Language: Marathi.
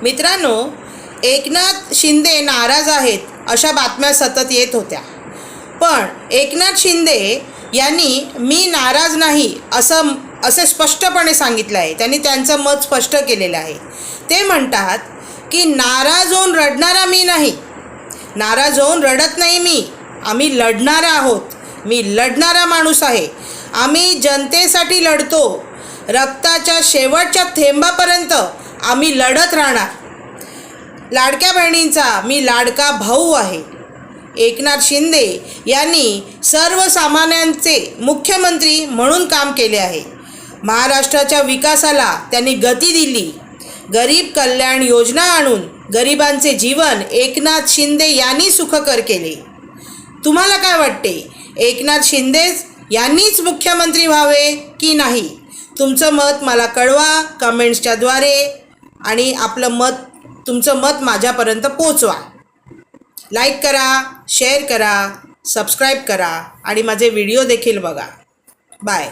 मित्रांनो, एकनाथ शिंदे नाराज आहेत अशा बातम्या सतत येत होत्या. पण एकनाथ शिंदे यांनी मी नाराज नाही असे स्पष्टपणे सांगितलं आहे. त्यांनी त्यांचं मत स्पष्ट केलेलं आहे. ते म्हणतात की नाराज होऊन रडणारा मी नाही, नाराज होऊन रडत नाही मी. आम्ही लढणारा आहोत. मी लढणारा माणूस आहे. आम्ही जनतेसाठी लढतो. रक्ताच्या शेवटच्या थेंबापर्यंत आम्ही लढत राहणार. लाडक्या बहिणींचा मी लाडका भाऊ आहे. एकनाथ शिंदे यांनी सर्वसामान्यांचे मुख्यमंत्री म्हणून काम केले आहे. महाराष्ट्राच्या विकासाला त्यांनी गती दिली. गरीब कल्याण योजना आणून गरिबांचे जीवन एकनाथ शिंदे यांनी सुखकर केले. तुम्हाला काय वाटते, एकनाथ शिंदे यांनीच मुख्यमंत्री व्हावे की नाही? तुमचं मत मला कळवा कमेंट्सच्याद्वारे आणि तुमचं मत माझ्यापर्यंत पोचवा. लाईक करा, शेअर करा, सबस्क्राईब करा आणि माझे व्हिडिओ देखील बघा. बाय.